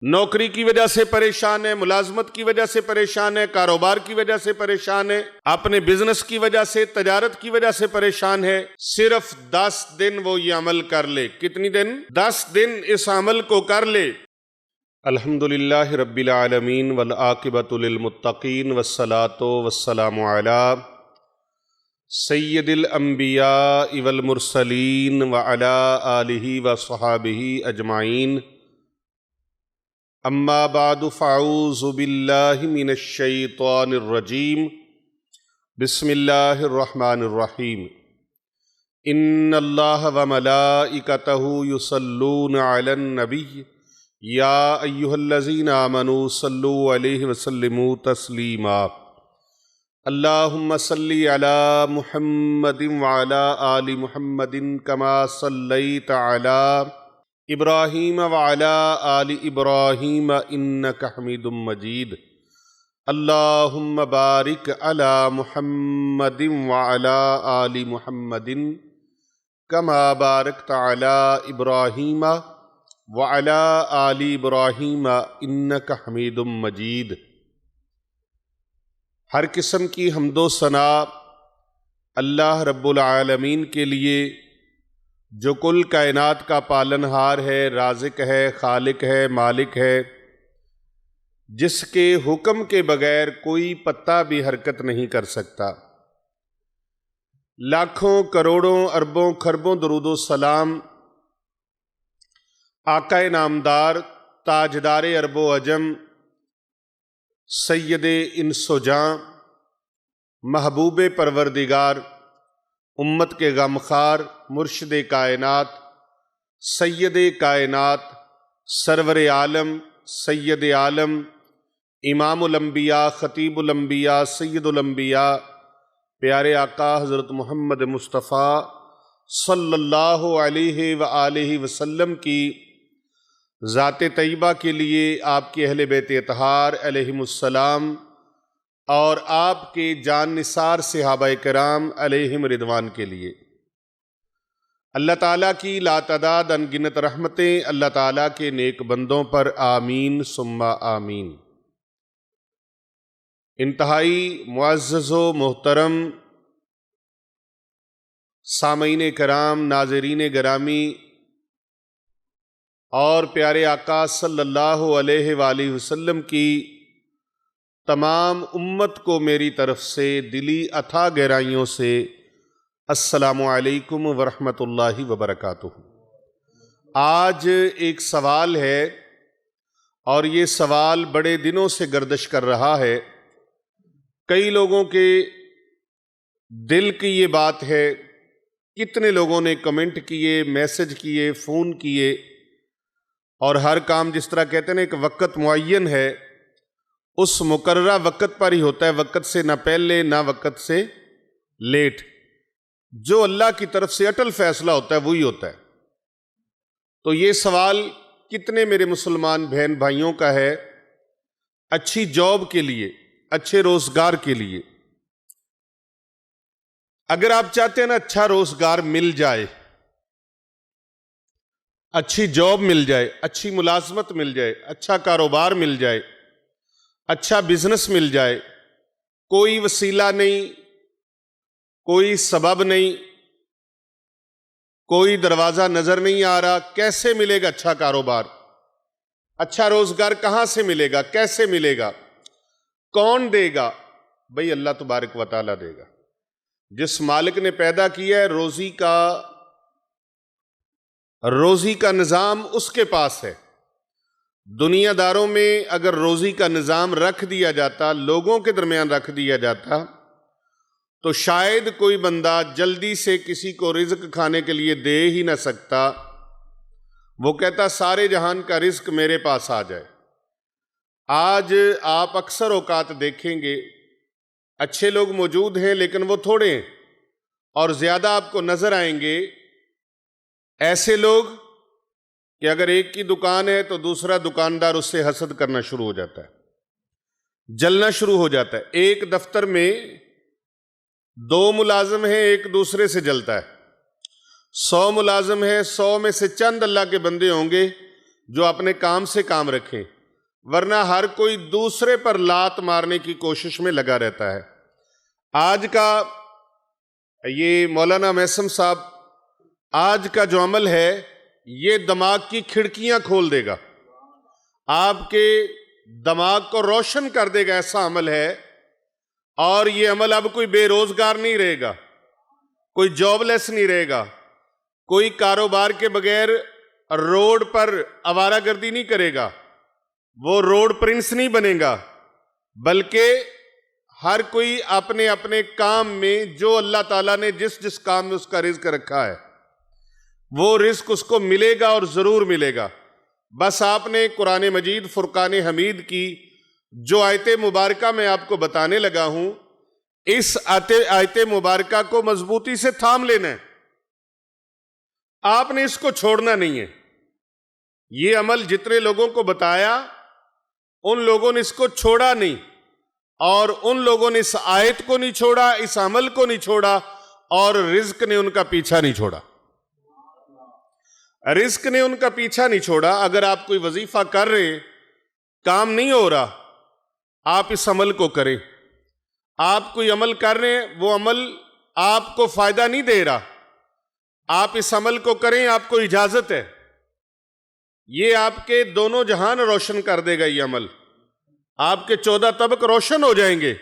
نوکری کی وجہ سے پریشان ہے، ملازمت کی وجہ سے پریشان ہے، کاروبار کی وجہ سے پریشان ہے، اپنے بزنس کی وجہ سے، تجارت کی وجہ سے پریشان ہے، صرف 10 دن وہ یہ عمل کر لے۔ کتنی دن؟ 10 دن اس عمل کو کر لے۔ الحمدللہ رب العالمین والعاقبۃ للمتقین والصلاۃ والسلام علی سید الانبیاء والمرسلین وعلی آلہ وصحابہ اجمعین، اما بعد فاعوذ باللہ من الشیطان الرجیم، بسم اللہ الرحمن الرحیم۔ ان اللہ وملائکتہ یصلون علی النبی یا ایہا الذین آمنوا صلوا علیہ وسلموا تسلیما۔ اللہم صلی علی محمد وعلی آل محمد کما صلیت علی ابراہیم وعلی آل ابراہیم انک حمید مجید۔ اللہم بارک علی محمد وعلی آل محمد کما بارکت علی ابراہیم وعلی آل ابراہیم انک حمید مجید۔ ہر قسم کی حمد و ثنا اللہ رب العالمین کے لیے، جو کل کائنات کا پالنہار ہے، رازق ہے، خالق ہے، مالک ہے، جس کے حکم کے بغیر کوئی پتا بھی حرکت نہیں کر سکتا۔ لاکھوں کروڑوں اربوں خربوں درود و سلام آقا نامدار، تاجدار عرب و عجم، سید انس و جاں، محبوب پروردگار، امت کے غمخوار، مرشد کائنات، سید کائنات، سرور عالم، سید عالم، امام الانبیاء، خطیب الانبیاء، سید الانبیاء، پیارے آقا حضرت محمد مصطفیٰ صلی اللہ علیہ وآلہ وسلم کی ذات طیبہ کے لیے، آپ کے اہل بیت اطہار علیہم السلام اور آپ کے جان نثار صحابہ کرام علیہم رضوان کے لیے اللہ تعالیٰ کی لاتعداد انگنت رحمتیں اللہ تعالیٰ کے نیک بندوں پر آمین ثم آمین۔ انتہائی معزز و محترم سامعین کرام، ناظرین گرامی اور پیارے آقا صلی اللہ علیہ وآلہ وسلم کی تمام امت کو میری طرف سے دلی اتھا گہرائیوں سے السلام علیکم ورحمۃ اللہ وبرکاتہ۔ آج ایک سوال ہے اور یہ سوال بڑے دنوں سے گردش کر رہا ہے۔ کئی لوگوں کے دل کی یہ بات ہے، کتنے لوگوں نے کمنٹ کیے، میسج کیے، فون کیے، اور ہر کام جس طرح کہتے ہیں ایک وقت معین ہے، اس مقررہ وقت پر ہی ہوتا ہے، وقت سے نہ پہلے نہ وقت سے لیٹ۔ جو اللہ کی طرف سے اٹل فیصلہ ہوتا ہے وہی ہوتا ہے۔ تو یہ سوال کتنے میرے مسلمان بہن بھائیوں کا ہے، اچھی جاب کے لیے، اچھے روزگار کے لیے۔ اگر آپ چاہتے ہیں نا اچھا روزگار مل جائے، اچھی جاب مل جائے، اچھی ملازمت مل جائے، اچھا کاروبار مل جائے، اچھا بزنس مل جائے، کوئی وسیلہ نہیں، کوئی سبب نہیں، کوئی دروازہ نظر نہیں آ رہا، کیسے ملے گا اچھا کاروبار؟ اچھا روزگار کہاں سے ملے گا؟ کیسے ملے گا؟ کون دے گا؟ بھئی اللہ تبارک و تعالیٰ دے گا۔ جس مالک نے پیدا کیا ہے، روزی کا نظام اس کے پاس ہے۔ دنیا داروں میں اگر روزی کا نظام رکھ دیا جاتا، لوگوں کے درمیان رکھ دیا جاتا، تو شاید کوئی بندہ جلدی سے کسی کو رزق کھانے کے لیے دے ہی نہ سکتا۔ وہ کہتا سارے جہان کا رزق میرے پاس آ جائے۔ آج آپ اکثر اوقات دیکھیں گے اچھے لوگ موجود ہیں لیکن وہ تھوڑے ہیں، اور زیادہ آپ کو نظر آئیں گے ایسے لوگ کہ اگر ایک کی دکان ہے تو دوسرا دکاندار اس سے حسد کرنا شروع ہو جاتا ہے، جلنا شروع ہو جاتا ہے۔ ایک دفتر میں 2 ملازم ہیں، ایک دوسرے سے جلتا ہے۔ 100 ملازم ہیں، 100 میں سے چند اللہ کے بندے ہوں گے جو اپنے کام سے کام رکھیں، ورنہ ہر کوئی دوسرے پر لات مارنے کی کوشش میں لگا رہتا ہے۔ آج کا یہ مولانا میثم صاحب، آج کا جو عمل ہے یہ دماغ کی کھڑکیاں کھول دے گا، آپ کے دماغ کو روشن کر دے گا، ایسا عمل ہے۔ اور یہ عمل اب کوئی بے روزگار نہیں رہے گا، کوئی جاب لیس نہیں رہے گا، کوئی کاروبار کے بغیر روڈ پر آوارہ گردی نہیں کرے گا، وہ روڈ پرنس نہیں بنے گا، بلکہ ہر کوئی اپنے اپنے کام میں جو اللہ تعالیٰ نے جس جس کام میں اس کا رزق رکھا ہے وہ رزق اس کو ملے گا اور ضرور ملے گا۔ بس آپ نے قرآن مجید فرقان حمید کی جو آیت مبارکہ میں آپ کو بتانے لگا ہوں، اس آیت مبارکہ کو مضبوطی سے تھام لینا ہے، آپ نے اس کو چھوڑنا نہیں ہے۔ یہ عمل جتنے لوگوں کو بتایا ان لوگوں نے اس کو چھوڑا نہیں، اور ان لوگوں نے اس آیت کو نہیں چھوڑا، اس عمل کو نہیں چھوڑا، اور رزق نے ان کا پیچھا نہیں چھوڑا، رزق نے ان کا پیچھا نہیں چھوڑا۔ اگر آپ کوئی وظیفہ کر رہے ہیں، کام نہیں ہو رہا، آپ اس عمل کو کریں۔ آپ کوئی عمل کر رہے ہیں، وہ عمل آپ کو فائدہ نہیں دے رہا، آپ اس عمل کو کریں، آپ کو اجازت ہے۔ یہ آپ کے دونوں جہان روشن کر دے گا، یہ عمل آپ کے 14 طبق روشن ہو جائیں گے۔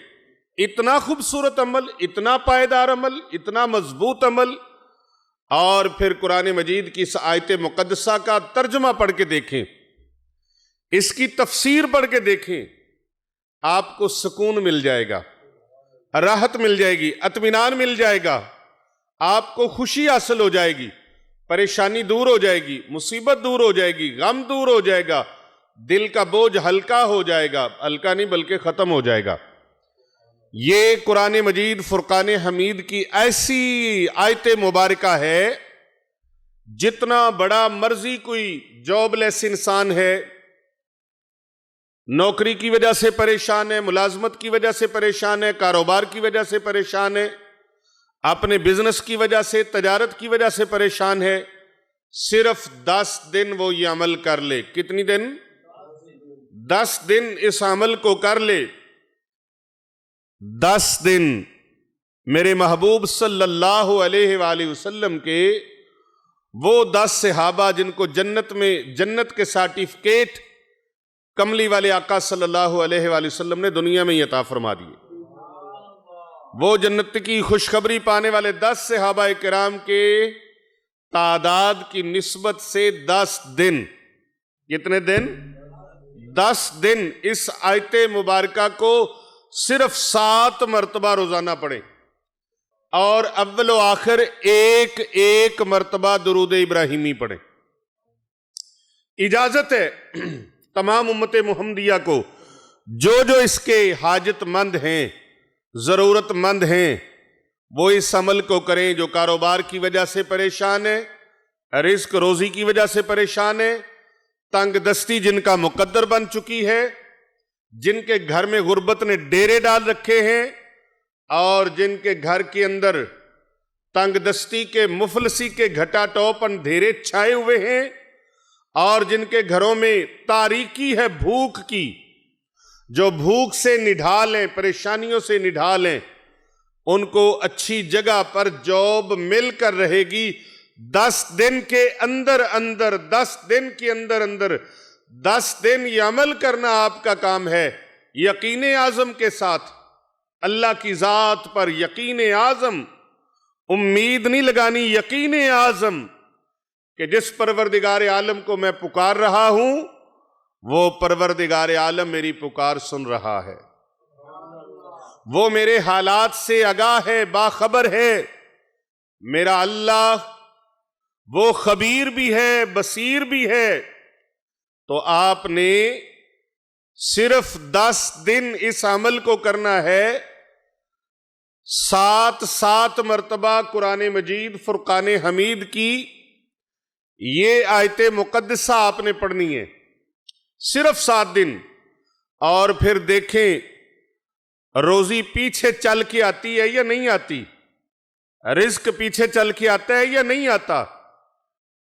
اتنا خوبصورت عمل، اتنا پائیدار عمل، اتنا مضبوط عمل۔ اور پھر قرآن مجید کی اس آیت مقدسہ کا ترجمہ پڑھ کے دیکھیں، اس کی تفسیر پڑھ کے دیکھیں، آپ کو سکون مل جائے گا، راحت مل جائے گی، اطمینان مل جائے گا، آپ کو خوشی حاصل ہو جائے گی، پریشانی دور ہو جائے گی، مصیبت دور ہو جائے گی، غم دور ہو جائے گا، دل کا بوجھ ہلکا ہو جائے گا، ہلکا نہیں بلکہ ختم ہو جائے گا۔ یہ قرآن مجید فرقان حمید کی ایسی آیت مبارکہ ہے، جتنا بڑا مرضی کوئی جاب لیس انسان ہے، نوکری کی وجہ سے پریشان ہے، ملازمت کی وجہ سے پریشان ہے، کاروبار کی وجہ سے پریشان ہے، اپنے بزنس کی وجہ سے، تجارت کی وجہ سے پریشان ہے، صرف 10 دن وہ یہ عمل کر لے۔ کتنی دن؟ 10 دن اس عمل کو کر لے۔ 10 دن میرے محبوب صلی اللہ علیہ وآلہ وسلم کے وہ 10 صحابہ جن کو جنت میں جنت کے سرٹیفکیٹ کملی والے آقا صلی اللہ علیہ وآلہ وسلم نے دنیا میں عطا فرما دیے، وہ جنت کی خوشخبری پانے والے 10 صحابہ کرام کے تعداد کی نسبت سے 10 دن، کتنے دن؟ 10 دن اس آیت مبارکہ کو صرف 7 مرتبہ روزانہ پڑھیں، اور اول و آخر ایک مرتبہ درود ابراہیمی پڑھیں۔ اجازت ہے تمام امت محمدیہ کو، جو اس کے حاجت مند ہیں، ضرورت مند ہیں، وہ اس عمل کو کریں۔ جو کاروبار کی وجہ سے پریشان ہے، رزق روزی کی وجہ سے پریشان ہے، تنگ دستی جن کا مقدر بن چکی ہے، جن کے گھر میں غربت نے ڈیرے ڈال رکھے ہیں، اور جن کے گھر کے اندر تنگ دستی کے، مفلسی کے گھٹا ٹوپ اندھیرے چھائے ہوئے ہیں، اور جن کے گھروں میں تاریکی ہے بھوک کی، جو بھوک سے نڈھال ہیں، پریشانیوں سے نڈھال ہیں، ان کو اچھی جگہ پر جاب مل کر رہے گی۔ 10 دن کے اندر اندر 10 دن کے اندر اندر 10 دن یہ عمل کرنا آپ کا کام ہے، یقین اعظم کے ساتھ، اللہ کی ذات پر یقین اعظم، امید نہیں لگانی، یقین اعظم کہ جس پروردگار عالم کو میں پکار رہا ہوں، وہ پروردگار عالم میری پکار سن رہا ہے، وہ میرے حالات سے آگاہ ہے، باخبر ہے۔ میرا اللہ وہ خبیر بھی ہے، بصیر بھی ہے۔ تو آپ نے صرف 10 دن اس عمل کو کرنا ہے، 7 مرتبہ قرآن مجید فرقان حمید کی یہ آیت مقدسہ آپ نے پڑھنی ہے، صرف 7 دن۔ اور پھر دیکھیں روزی پیچھے چل کے آتی ہے یا نہیں آتی، رزق پیچھے چل کے آتا ہے یا نہیں آتا۔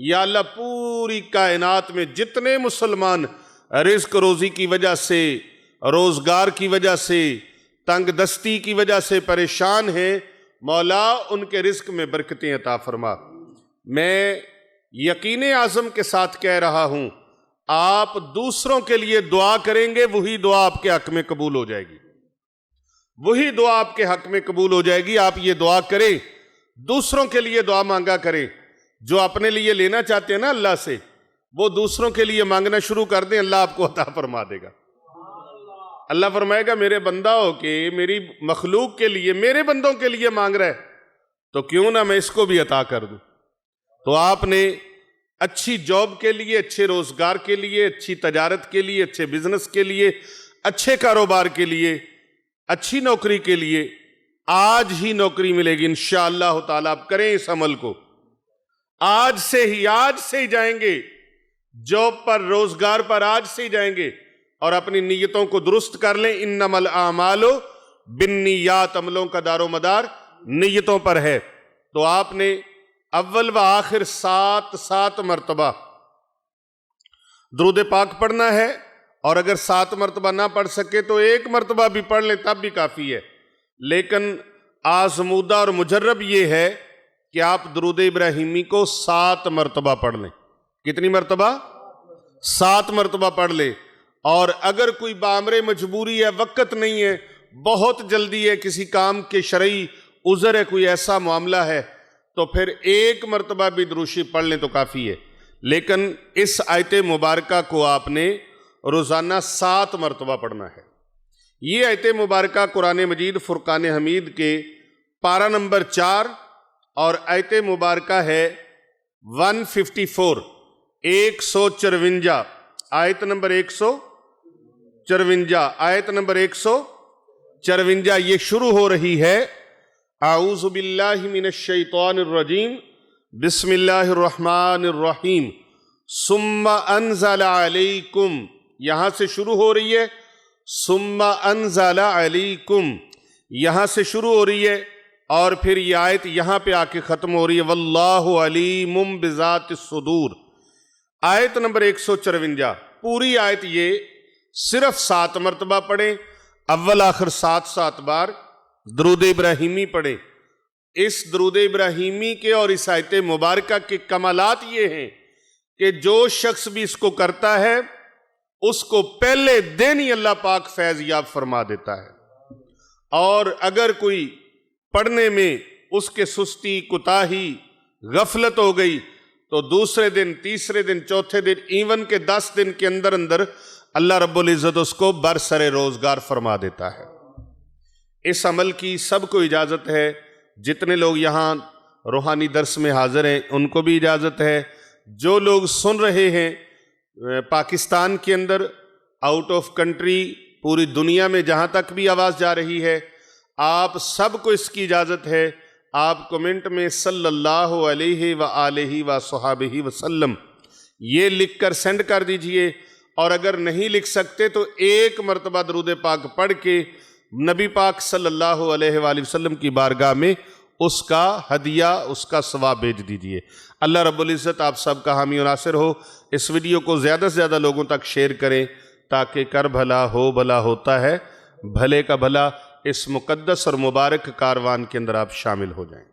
یا اللہ پوری کائنات میں جتنے مسلمان رزق روزی کی وجہ سے، روزگار کی وجہ سے، تنگ دستی کی وجہ سے پریشان ہیں، مولا ان کے رزق میں برکتیں عطا فرما۔ میں یقین اعظم کے ساتھ کہہ رہا ہوں، آپ دوسروں کے لیے دعا کریں گے، وہی دعا آپ کے حق میں قبول ہو جائے گی، وہی دعا آپ کے حق میں قبول ہو جائے گی۔ آپ یہ دعا کریں، دوسروں کے لیے دعا مانگا کریں، جو اپنے لیے لینا چاہتے ہیں نا اللہ سے، وہ دوسروں کے لیے مانگنا شروع کر دیں، اللہ آپ کو عطا فرما دے گا۔ اللہ فرمائے گا میرے بندہ ہو کے میری مخلوق کے لیے، میرے بندوں کے لیے مانگ رہا ہے تو کیوں نہ میں اس کو بھی عطا کر دوں۔ تو آپ نے اچھی جاب کے لیے، اچھے روزگار کے لیے، اچھی تجارت کے لیے، اچھے بزنس کے لیے، اچھے کاروبار کے لیے، اچھی نوکری کے لیے آج ہی نوکری ملے گی انشاءاللہ تعالیٰ۔ آپ کریں اس عمل کو، آج سے ہی جائیں گے جاب پر، روزگار پر آج سے ہی جائیں گے، اور اپنی نیتوں کو درست کر لیں۔ انما الاعمال بالنیات، عملوں کا دار و مدار نیتوں پر ہے۔ تو آپ نے اول و آخر 7 مرتبہ درود پاک پڑھنا ہے، اور اگر 7 مرتبہ نہ پڑھ سکے تو 1 مرتبہ بھی پڑھ لیں تب بھی کافی ہے۔ لیکن آزمودہ اور مجرب یہ ہے کہ آپ درود ابراہیمی کو 7 مرتبہ پڑھ لیں۔ کتنی مرتبہ؟ 7 مرتبہ پڑھ لیں۔ اور اگر کوئی بامر مجبوری ہے، وقت نہیں ہے، بہت جلدی ہے، کسی کام کے شرعی عذر ہے، کوئی ایسا معاملہ ہے، تو پھر 1 مرتبہ بھی درود شریف پڑھ لیں تو کافی ہے۔ لیکن اس آیت مبارکہ کو آپ نے روزانہ 7 مرتبہ پڑھنا ہے۔ یہ آیت مبارکہ قرآن مجید فرقان حمید کے پارہ نمبر 4 اور آیت مبارکہ ہے 154، 154، آیت نمبر 154، آیت نمبر 154 یہ شروع ہو رہی ہے، اعوذ باللہ من الشیطان الرجیم، بسم اللہ الرحمن الرحیم، ثم انزل علیکم، یہاں سے شروع ہو رہی ہے، ثم انزل علیکم یہاں سے شروع ہو رہی ہے، اور پھر یہ آیت یہاں پہ آ کے ختم ہو رہی ہے، واللہ علیم بذات الصدور۔ آیت نمبر 154، پوری آیت یہ صرف 7 مرتبہ پڑھیں، اول آخر 7 بار درود ابراہیمی پڑھیں۔ اس درود ابراہیمی کے اور اس آیت مبارکہ کے کمالات یہ ہیں کہ جو شخص بھی اس کو کرتا ہے اس کو پہلے دن ہی اللہ پاک فیض یاب فرما دیتا ہے، اور اگر کوئی پڑھنے میں اس کے سستی، کوتاہی، غفلت ہو گئی تو دوسرے دن، تیسرے دن، چوتھے دن، ایون کے 10 دن کے اندر اللہ رب العزت اس کو برسر روزگار فرما دیتا ہے۔ اس عمل کی سب کو اجازت ہے، جتنے لوگ یہاں روحانی درس میں حاضر ہیں ان کو بھی اجازت ہے، جو لوگ سن رہے ہیں پاکستان کے اندر، آؤٹ آف کنٹری، پوری دنیا میں جہاں تک بھی آواز جا رہی ہے، آپ سب کو اس کی اجازت ہے۔ آپ کمنٹ میں صلی اللہ علیہ وآلہ وصحبہ وسلم یہ لکھ کر سینڈ کر دیجئے، اور اگر نہیں لکھ سکتے تو 1 مرتبہ درود پاک پڑھ کے نبی پاک صلی اللہ علیہ وآلہ وسلم کی بارگاہ میں اس کا ہدیہ، اس کا ثواب بھیج دیجئے۔ اللہ رب العزت آپ سب کا حامی و ناصر ہو۔ اس ویڈیو کو زیادہ سے زیادہ لوگوں تک شیئر کریں تاکہ کر بھلا ہو بھلا ہوتا ہے، بھلے کا بھلا اس مقدس اور مبارک کاروان کے اندر آپ شامل ہو جائیں۔